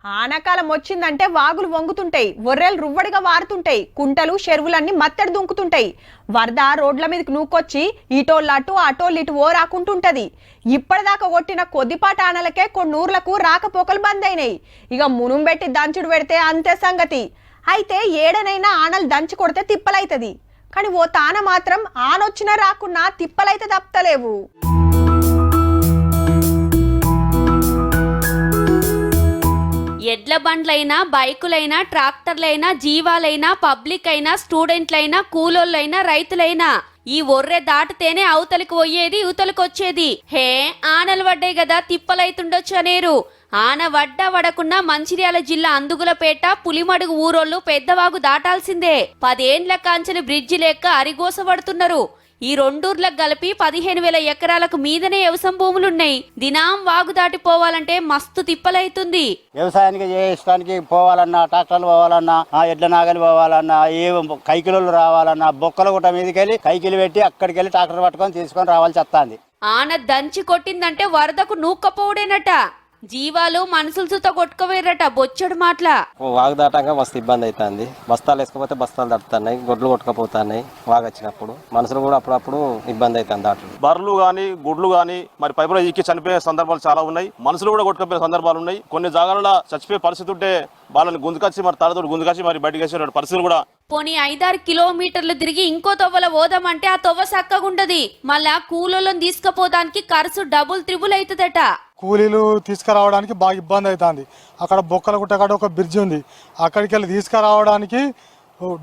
ఆనకాలం వచ్చిందంటే వాగులు వంగుతుంటాయి, ఒర్రెలు రువ్వడిగా వారుతుంటాయి, కుంటలు చెరువులన్నీ మత్తడి దుంకుతుంటాయి. వరద రోడ్ల మీదకి నూకొచ్చి ఇటోళ్ళు అటు అటోళ్ళు ఇటు ఓ రాకుంటుంటది. ఇప్పటిదాకా కొట్టిన కొద్దిపాటి ఆనలకే కొన్ని ఊర్లకు రాకపోకలు బంద్ అయినాయి. ఇక మునుం పెట్టి దంచుడు పెడితే అంతే సంగతి. అయితే ఏడనైనా ఆనలు దంచి కొడితే తిప్పలైతది. కానీ ఓ తాన మాత్రం ఆనొచ్చినా రాకున్నా తిప్పలైతే తప్పలేవు. ఎడ్ల బండ్లైనా, బైకులైనా, ట్రాక్టర్లైనా, జీవాలైనా, పబ్లిక్ అయినా, స్టూడెంట్లైనా, కూలోళ్ళైనా, రైతులైనా ఈ ఒర్రె దాటితేనే అవతలికి పోయేది, ఇవతలికి వచ్చేది. హే ఆనలు పడ్డాయి కదా తిప్పలైతుండొచ్చు అనేరు. ఆన వడ్డా వడకుండా మంచిర్యాల జిల్లా అందుగులపేట, పులిమడుగు ఊరోళ్ళు పెద్దవాగు దాటాల్సిందే. 10 ఏండ్ల కాంచెలు బ్రిడ్జి లెక్క అరిగోసపడుతున్నారు. ఈ రెండూర్లకు కలిపి 15,000 ఎకరాలకు మీదనే వ్యవసాయ భూములున్నాయి. దినాం వాగు దాటిపోవాలంటే మస్తు తిప్పలైతుంది. వ్యవసాయానికి చేయడానికి పోవాలన్నా, ట్రాక్టర్లు పోవాలన్నా, ఎడ్ల నాగలి పోవాలన్నా, ఏ కైకిలు రావాలన్నా బొక్కల గుట్ట మీదకెళ్ళి కైకిలు పెట్టి అక్కడికి వెళ్ళి ట్రాక్టర్ పట్టుకొని తీసుకొని రావాల్సి వస్తుంది. ఆన దంచి కొట్టిందంటే వరదకు నూక్కపోవడేనట. జీవాలు మనుషులు సుత కొట్టుకోవేరట. బొచ్చడు మాటల వాగు దాటాక మస్తు ఇబ్బంది అవుతుంది. బస్తాలు వేసుకోపోతే బస్తాలు తడుతున్నాయి, గొడ్లు కొట్టుకపోతున్నాయి. వాగు వచ్చినప్పుడు మనుషులు కూడా అప్పుడప్పుడు ఇబ్బంది అవుతుంది దాటలు. బర్రెలు గాని గుడ్లు గాని మరి పైపులో ఎక్కి చనిపోయే సందర్భాలు చాలా ఉన్నాయి. మనుషులు కూడా కొట్టుకుపోయే సందర్భాలు ఉన్నాయి. కొన్ని జాగాలలో చచ్చిపోయే పరిస్థితి ఉంటే వాళ్ళని గుంజుకొచ్చి మరి తలతోడు గుంజుకొచ్చి మరి బయటకు వేసే పరిస్థితులు కూడా. పోనీ 5-6 కిలోమీటర్లు తిరిగి ఇంకో తొవ్వల పోదామంటే ఆ తొవ్వ సక్కగుండది. మళ్ళా కూలోళ్ళని తీసుకుపోదానికి ఖర్చు డబుల్ త్రిబుల్ అవుతుందట. కూలీలు తీసుకురావడానికి బాగా ఇబ్బంది అవుతుంది. అక్కడ బొక్కల గుట్టకాడ ఒక బ్రిడ్జ్ ఉంది, అక్కడికి వెళ్ళి తీసుకురావడానికి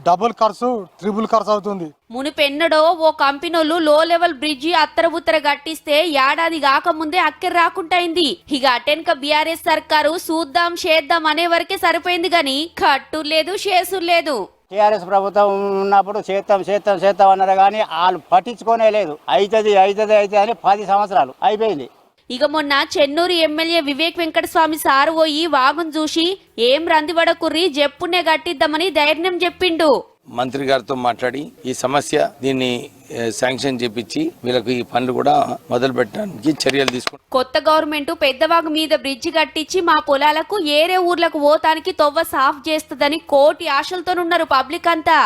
డబుల్ ఖర్చు, ట్రిబుల్ ఖర్చు అవుతుంది. మునిపెన్నడో ఓ కంపెనీలు లో లెవెల్ బ్రిడ్జి అత్తర గట్టిస్తే ఏడాది కాకముందే అక్కెర రాకుంటైంది. ఇక అటెన్క బీఆర్ఎస్ సర్కారు చూద్దాం చేద్దాం అనే వరకే సరిపోయింది గాని కట్టు లేదు, చేసులు లేదు. టీఆర్ఎస్ ప్రభుత్వం ఉన్నప్పుడు చేస్తాం అన్నారు కానీ వాళ్ళు పట్టించుకోనే లేదు. అవుతుంది అని 10 సంవత్సరాలు అయిపోయింది. ఇక మొన్న చెన్నూరు ఎమ్మెల్యే వివేక్ వెంకటస్వామి సారు పోయి వాగును చూసి ఏం రందివడకుర్రి జప్పునే గట్టిద్దామని ధైర్యం చెప్పిండు. మంత్రి గారితో మాట్లాడి ఈ సమస్య దీన్ని శాంక్షన్ చేపించి వీళ్ళకి ఈ పనులు కూడా మొదలు పెట్టడానికి చర్యలు తీసుకుంటాం. కొత్త గవర్నమెంట్ పెద్దవాగు మీద బ్రిడ్జి కట్టించి మా పొలాలకు ఏరే ఊర్లకు పోతానికి తొవ్వ సాఫ్ చేస్తుందని కోటి ఆశలతోనున్నారు పబ్లిక్ అంతా.